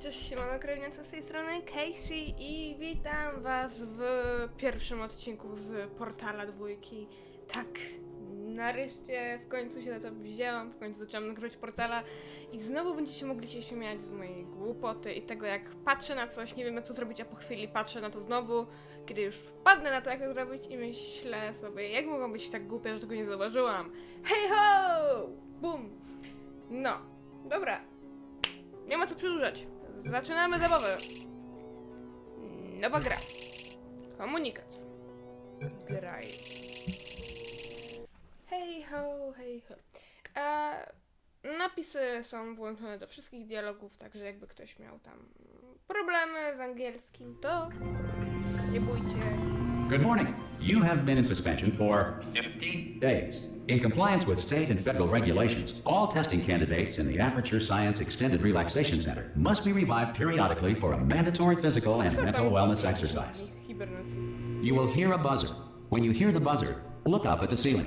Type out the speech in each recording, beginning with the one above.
Cześć, siemano krewniacy, z tej strony Casey i witam was w pierwszym odcinku z portala dwójki. Tak, nareszcie w końcu się na to wzięłam, w końcu zaczęłam nagrywać portala i znowu będziecie mogli się śmiać z mojej głupoty i tego, jak patrzę na coś, nie wiem jak to zrobić, a po chwili patrzę na to znowu, kiedy już wpadnę na to, jak to zrobić i myślę sobie, jak mogłam być tak głupia, że tego nie zauważyłam. Hej ho! Bum! No, dobra. Nie ma co przedłużać. Zaczynamy zabawę. Nowa gra. Komunikat. Graj. Hej ho, hej ho. Napisy są włączone do wszystkich dialogów, także jakby ktoś miał tam problemy z angielskim, to nie bójcie. Good morning. You have been in suspension for 50 days. In compliance with state and federal regulations, all testing candidates in the Aperture Science Extended Relaxation Center must be revived periodically for a mandatory physical and mental wellness exercise. You will hear a buzzer. When you hear the buzzer, look up at the ceiling.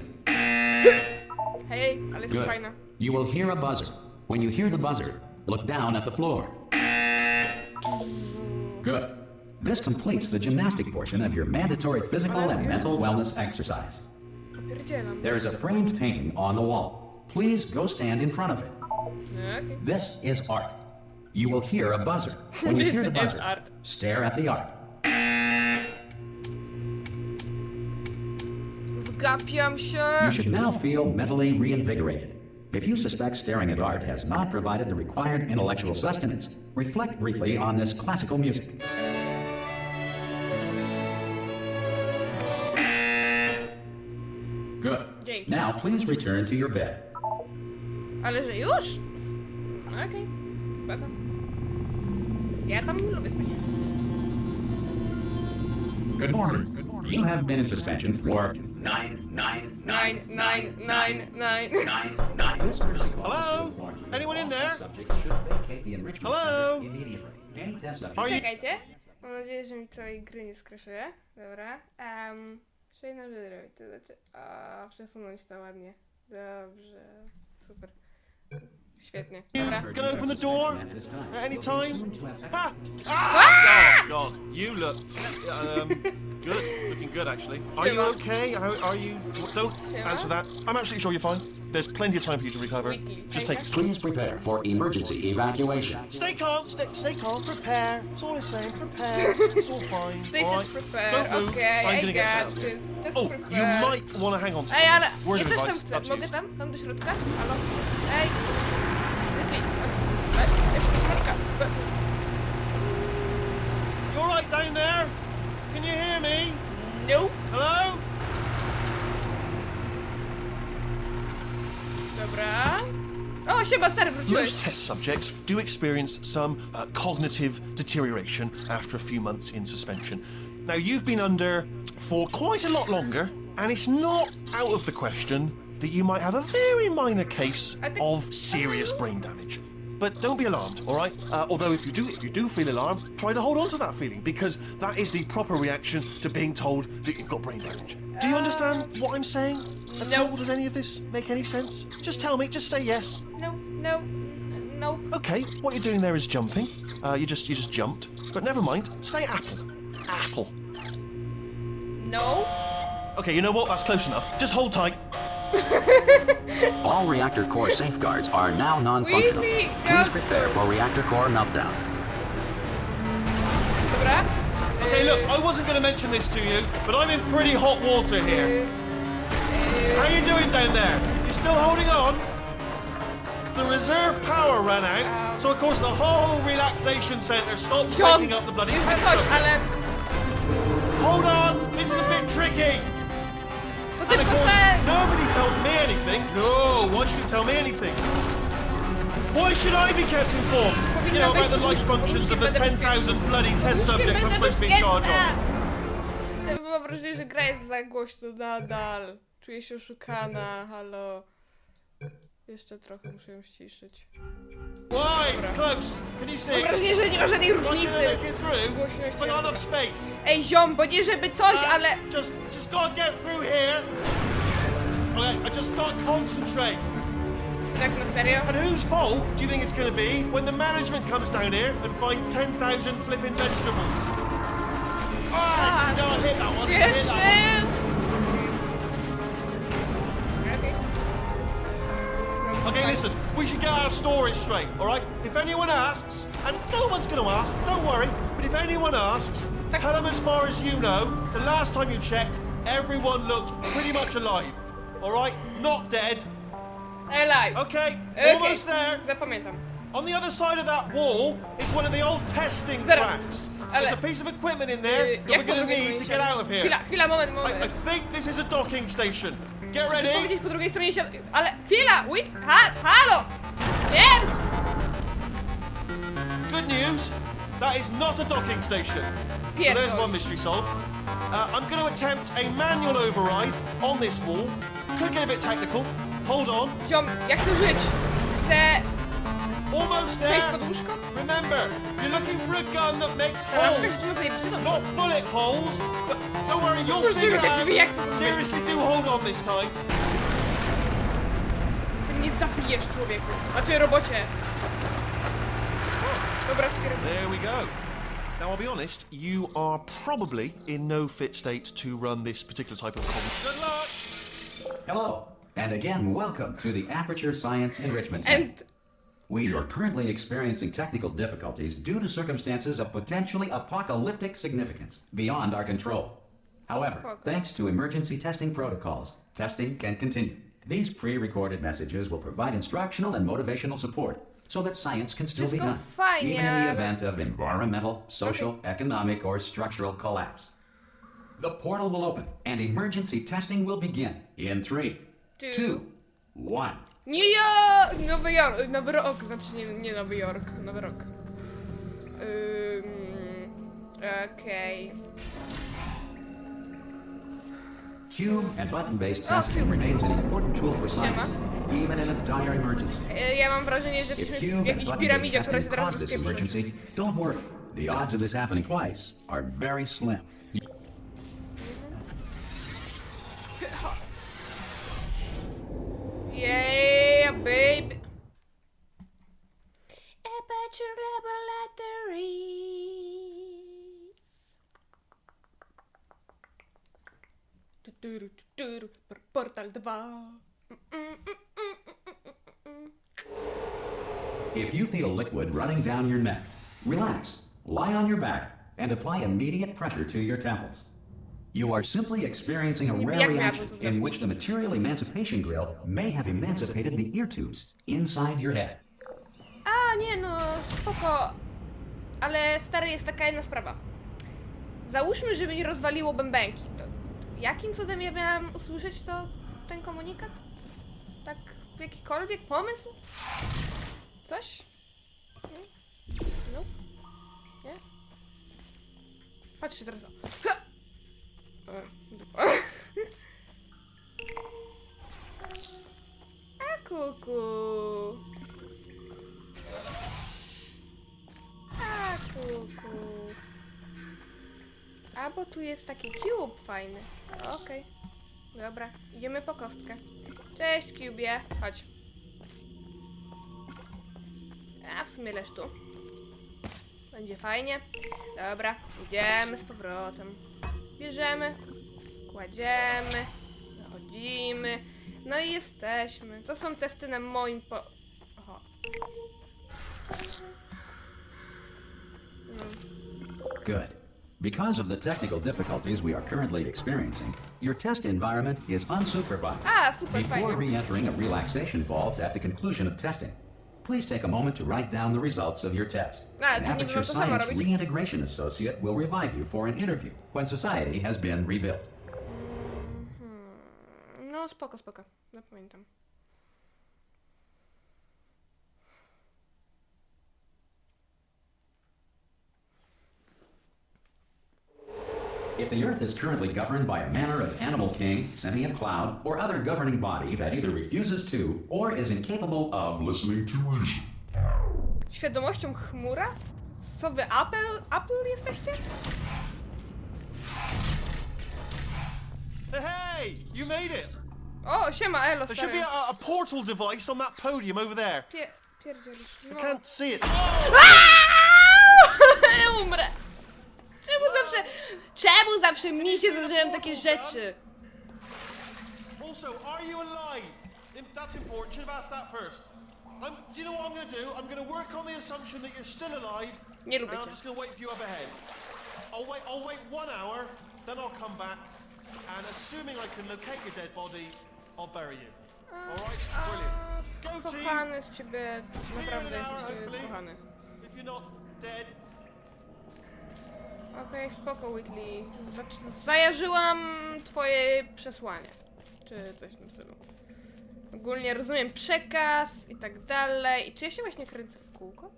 Hej, ale jest Good. fajna. You will hear a buzzer. When you hear the buzzer, look down at the floor. Good. This completes the gymnastic portion of your mandatory physical and mental wellness exercise. There is a framed painting on the wall. Please go stand in front of it. Okay. This is art. You will hear a buzzer. When you hear the This is buzzer, art. stare at the art. Wgapiam się. You should now feel mentally reinvigorated. If you suspect staring at art has not provided the required intellectual sustenance, reflect briefly on this classical music. Good. Dzięki. Now please return to your bed. Ale że już? Okej, spoko. Ja tam lubię spać. Good morning. You have been in suspension for 9. This emergency call Hello? should warn you Anyone in all there? test subjects should vacate the enrichment Hello? center immediately. Any test subject. Are you? Czekajcie. Mam nadzieję, że mi całej gry nie skraszuje. Dobra. Muszę jedną rzecz zrobić, to znaczy... przesunąć to ładnie. Dobrze. Super. Świetnie. Dobra. Gonna open the door at any time? Ha! Ah! Oh God, you look good. Looking good, actually. Are you okay? Are you? Don't answer that. I'm absolutely sure you're fine. There's plenty of time for you to recover. Just take. Please prepare for emergency evacuation. Stay calm. Stay calm. Prepare. That's all I'm saying. Prepare. It's all fine. This all is right? prepare. Don't move. Okay, I'm I gonna get got out. this. Just Oh, prepare. you might want to hang on to Ej, ale something. Word ja of też tam advice. chcę. Up to you. Mogę tam? Tam do środka? Halo? Ej! Lepiej. Jest do środka. You all right down there? Can you hear me? No. Hello? Dobra. O, siema, stary, wróciłeś. Most test subjects do experience some cognitive deterioration after a few months in suspension. Now, you've been under for quite a lot longer, and it's not out of the question that you might have a very minor case of serious brain damage. But don't be alarmed, all right? Although if you do feel alarmed, try to hold on to that feeling, because that is the proper reaction to being told that you've got brain damage. Do you understand what I'm saying? At all? Does any of this make any sense? Just tell me. Just say yes. No. Okay, what you're doing there is jumping. You just jumped. But never mind. Say apple. Apple. No. Okay, you know what? That's close enough. Just hold tight. All reactor core safeguards are now non-functional. Please prepare for reactor core meltdown. Dobra. Okay, look, I wasn't going to mention this to you, but I'm in pretty hot water here. How you doing down there? You still holding on? The reserve power ran out, so of course the whole relaxation centre stops John, waking up the bloody już test wychodź, subjects. ale... Hold on, this is a bit tricky. Bo And of tylko course, że... nobody tells me anything. No, why should you tell me anything? Why should I be kept informed? You know, about the life functions of the 10,000 bloody test subjects I'm supposed to be in charge of. Ja mam wrażenie, że gra jest za głośno nadal. Czuję się oszukana, halo. Jeszcze trochę muszę ją ściszyć. Why? It's close. Can you see? Mam wrażenie, że nie ma żadnej Not gonna różnicy. make it through. Głośności. But not enough space. Ej, ziom, bo nie żeby coś, ale... Just gotta get through here. Okay, I just gotta concentrate. Tak na serio? And whose fault do you think it's going to be when the management comes down here and finds 10,000 flipping vegetables? Ah, no, I hit that one. I hit that one. Pierwszy! Okay. Okay, listen, we should get our story straight, all right? If anyone asks, and no one's going to ask, don't worry, but if anyone asks, tell them as far as you know, the last time you checked, everyone looked pretty much alive, all right? Not dead. Alive. Okay, Okay. almost there. Zapamiętam. On the other side of that wall is one of the old testing Zaraz, tracks. ale- There's a piece of equipment in there that Jak we're po going to drugiej need to stronie get siada? out of here. Chwila, moment. I think this is a docking station. Get ready. Powiedzieć po drugiej stronie siada... Ale chwila! Wait! Halo! Wiem! Good news, that is not a docking station. So there's Pierdol. one mystery solved. I'm going to attempt a manual override on this wall. Could get a bit technical. Hold on. Ziom, ja chcę żyć! Chcę... Almost Wejść there. pod łóżko? Remember, you're looking for a gun that makes Ale holes. pokaż, że zajebiście dobrze. Not bullet holes, but don't worry, you'll Proszę, figure it jak out. drzwi, jak to Seriously, do hold on this time. Ty mnie zabijesz, człowieku. Znaczy, robocie. Dobra, skieruj. There we go. Now, I'll be honest, you are probably in no fit state to run this particular type of problem. Good luck! Hello, and again, welcome to the Aperture Science Enrichment Center. And... We are currently experiencing technical difficulties due to circumstances of potentially apocalyptic significance beyond our control. However, thanks to emergency testing protocols, testing can continue. These pre-recorded messages will provide instructional and motivational support so that science can still be Wszystko done, fajnie, even in the ale- event of environmental, social, economic, or structural collapse. The portal will open and emergency testing will begin in 3, 2, 1. New York! Nowy rok, znaczy nie Nowy Jork, Nowy Rok. Okej. Cube and button-based testing remains an important tool for science, even in a dire emergency. Ja mam wrażenie, że If jesteśmy w cube and jakiejś button-based piramidzie, która się testing teraz caused this rozpieprzyć. emergency, don't worry. The odds of this happening twice are very slim. Yeah, baby. Aperture Laboratories. Portal 2. If you feel liquid running down your neck, relax, lie on your back, and apply immediate pressure to your temples. You are simply experiencing a rare reaction in which the material emancipation grill may have emancipated the ear tubes inside your head. A, nie no, spoko. Ale stary, jest taka jedna sprawa. Załóżmy, że mi rozwaliło bębenki. To jakim cudem ja miałam usłyszeć ten komunikat? Tak, jakikolwiek pomysł? Coś? No? Nie? Patrzcie teraz. Ha! Dupa. A kuku. A kuku. A bo tu jest taki cube fajny. Okej. Dobra, idziemy po kostkę. Cześć, Cubie. Chodź. A w sumie leż tu. Będzie fajnie. Dobra, idziemy z powrotem. Bierzemy, kładziemy, zachodzimy. No i jesteśmy. To są testy na moim Oho. Good. Because of the technical difficulties we are currently experiencing, your test environment is unsupervised. A, super Before fajnie. re-entering a relaxation vault at the conclusion of testing, please take a moment to write down the results of your test. A, An to nie Aperture było to samo Science robić? Reintegration Associate will revive you for an interview when society has been rebuilt. No spoko, spoko. Zapamiętam. If the Earth is currently governed by a manner of animal king, sentient cloud, or other governing body that either refuses to or is incapable of listening to reason, Świadomością chmura? Co wy, Apple jesteście? Hey, you made it! O, siema, elo, There should stary. be a portal device on that podium over there. Pierdzielisz. I No. can't see it. Umrę. Czemu zawsze mi się zdarzają takie rzeczy? Also, are you alive? That's important. Should have asked that first. Do you know what I'm going to do? I'm going to work on the assumption that you're still alive. Nie lubię And I'm cię. just going to wait for you up ahead. I'll wait 1 hour, then I'll come back, and assuming I can locate your dead body, I'll bury you. All right? Brilliant. Go team. Kochany z ciebie, See you in naprawdę an hour, jesteś hopefully. kochany. If you're not dead. Okej, spoko, Whitley. Zajarzyłam twoje przesłanie. Czy coś w tym stylu. Ogólnie rozumiem przekaz i tak dalej. I czy ja się właśnie kręcę w kółko?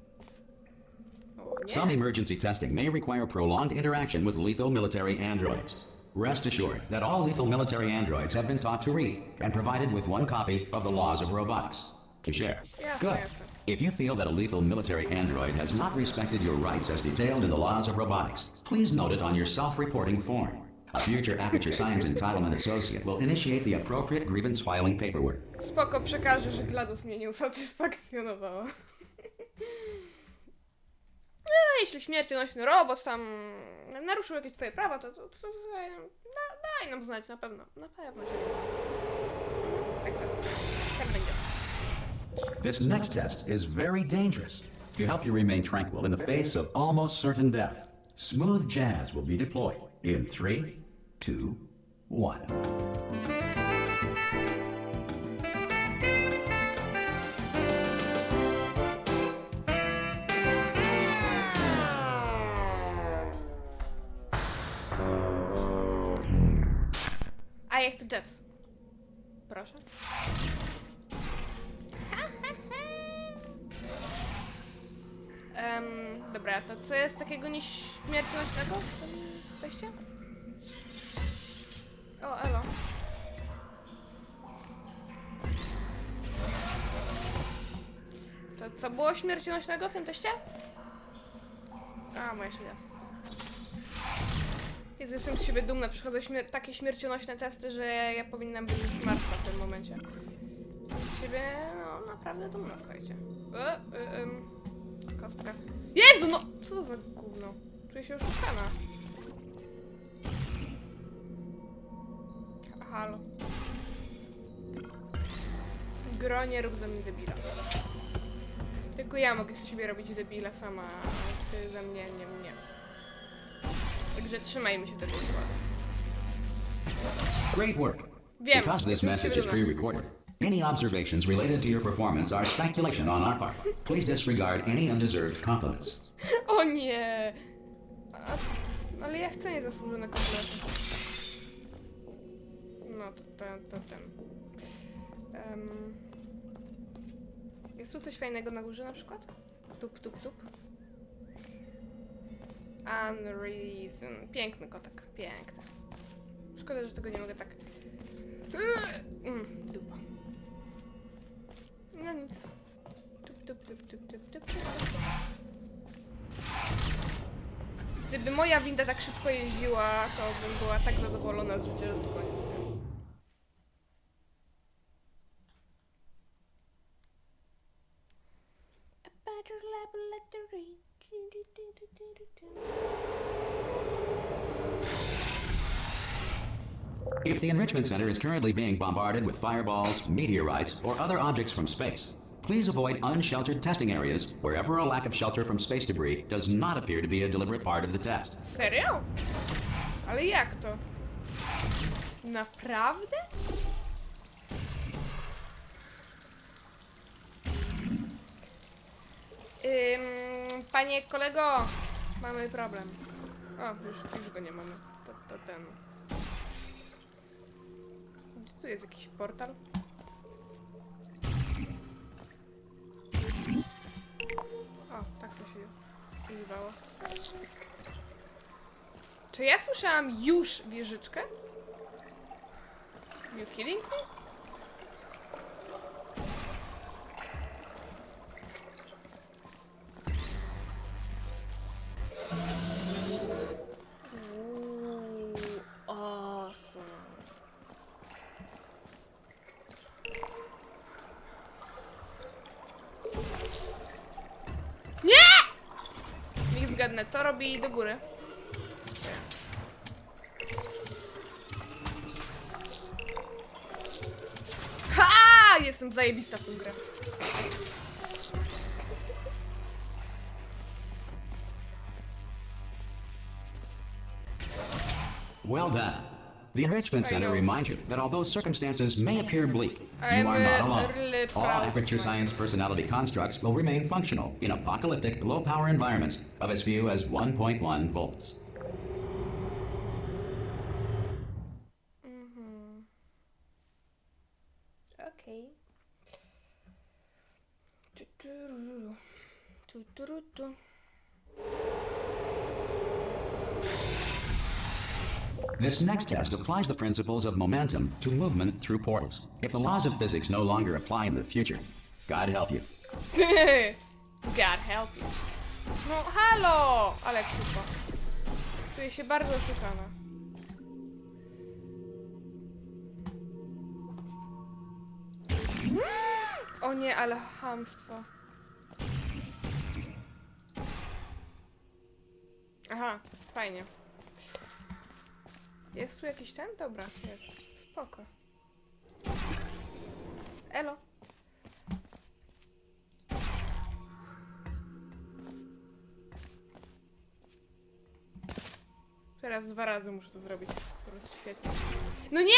O, Some nie. emergency testing may require prolonged interaction with lethal military androids. Rest assured that all lethal military androids have been taught to read and provided with one copy of the laws of robotics to share. Jasne, Good. jasne. If you feel that a lethal military android has not respected your rights as detailed in the laws of robotics, please note it on your self-reporting form. A future Aperture Science Entitlement Associate will initiate the appropriate grievance filing paperwork. Spoko, przekażę, że GLaDOS mnie nie usatysfakcjonowała. No, jeśli śmiercionośny robot tam naruszył jakieś twoje prawa, to daj nam znać, na pewno się tak będzie. This next test is very dangerous. To help you remain tranquil in the face of almost certain death, smooth jazz will be deployed in 3, 2, 1. A ja chcę jazz. Proszę. Dobra, to co jest takiego nieśmiertelnego w tym teście? O, elo. To co było śmiercionośnego w tym teście? A, moja się da. Jezu, jestem z siebie dumna, przychodzą takie śmiercionośne testy, że ja powinnam być już martwa w tym momencie. Z siebie, no, naprawdę dumna, słuchajcie. Kostka. Jezu, no! Co to za gówno? Czuję się oszukana. Halo. Gro, nie rób ze mnie debila. Tylko ja mogę z siebie robić debila sama, a ty ze mnie nie. Także trzymajmy się tego układu. Great work. Wiem. Because this message is pre-recorded, any observations related to your performance are speculation on our part. Please disregard any undeserved compliments. O nie! Ale ja chcę niezasłużone komplementy. No, to ten. Jest tu coś fajnego na górze na przykład? Tup. Unreason. Piękny kotek, piękny. Szkoda, że tego nie mogę tak... Dupa. No nic. Tup. Gdyby moja winda tak szybko jeździła, to bym była tak zadowolona z życia, że to koniec. If the Enrichment Center is currently being bombarded with fireballs, meteorites, or other objects from space, please avoid unsheltered testing areas wherever a lack of shelter from space debris does not appear to be a deliberate part of the test. Serio? Ale jak to? Naprawdę? Panie kolego, mamy problem. O, już go nie mamy. To ten. Gdzie tu jest jakiś portal? O, tak to się używało. Czy ja słyszałam już wieżyczkę? You kidding me? Awesome. zgadnę, to robi do góry. Ha! Jestem zajebista w tę grę. Well done. The Enrichment Center reminds you that although circumstances may appear bleak, you are not alone. All Aperture Science personality constructs will remain functional in apocalyptic, low-power environments of as few as 1.1 volts. Okej. This next test applies the principles of momentum to movement through portals. If the laws of physics no longer apply in the future, God help you. God help you. No halo! Ale kciuka. Czuję się bardzo oszukana. O nie, ale chamstwo. Aha, fajnie. Jest tu jakiś ten? Dobra, jest. Spoko. Elo. Teraz 2 razy muszę to zrobić. Po prostu świetnie. No nie!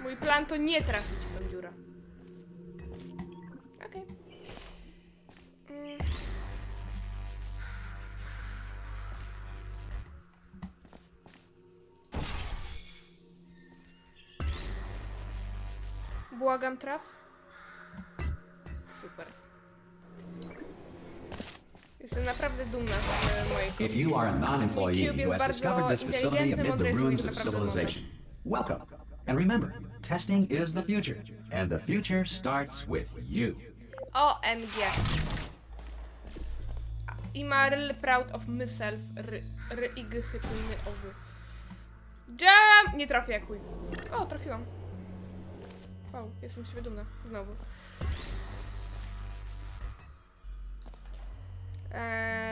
Mój plan to nie trafić w tą dziurę. Okej. Błagam, traf. Super. Jestem naprawdę dumna z mojej If you are a non-employee Cube who jest has discovered this bardzo facility inteligentny, amid the mądry, ruins jest of naprawdę civilization, welcome. And remember, testing is the future, and the future starts with you. OMG. I'm real proud of myself. Ryighytyny owy. Jam! Nie trafię jak chuj. O, trafiłam. Wow, jestem z siebie dumna. Znowu.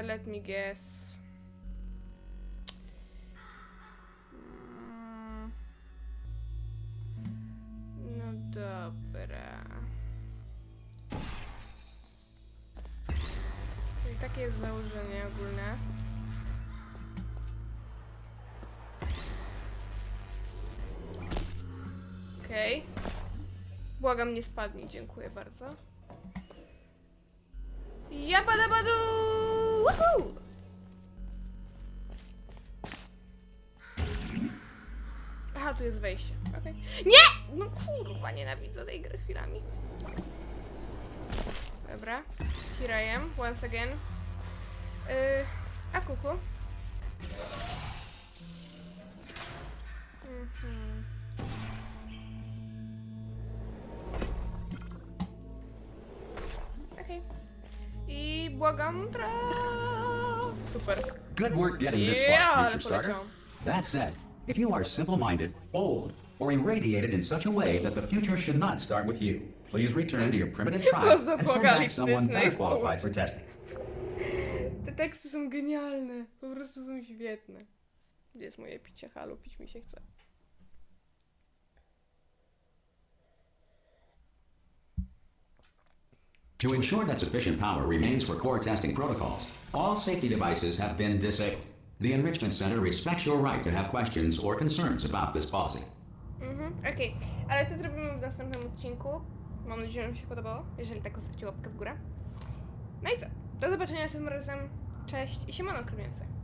Let me guess. No dobra. Czyli takie jest założenie ogólne. Okej. Błagam, nie spadnij, dziękuję bardzo. Jabadabadu! Woohoo! Aha, tu jest wejście. Okay. Nie! No kurwa, nienawidzę tej gry chwilami. Dobra. Here I am, once again. A kuku. Okej. I błagam, super. Good work getting this Yeah, far, ale future starter. poleciałam. That said, if you are simple-minded, bold, or irradiated in such a way that the future should not start with you, please return to your primitive tribe and send back someone better qualified for testing. Te teksty są genialne. Po prostu są świetne. Gdzie jest moje picie? Halo, pić mi się chce. To ensure that sufficient power remains for core testing protocols, all safety devices have been disabled. The Enrichment Center respects your right to have questions or concerns about this policy. Okej, ale co zrobimy w następnym odcinku? Mam nadzieję, że Wam się podobało. Jeżeli tak, zostawcie łapkę w górę. No i co? Do zobaczenia następnym razem. Cześć i siemano, krewieńcy.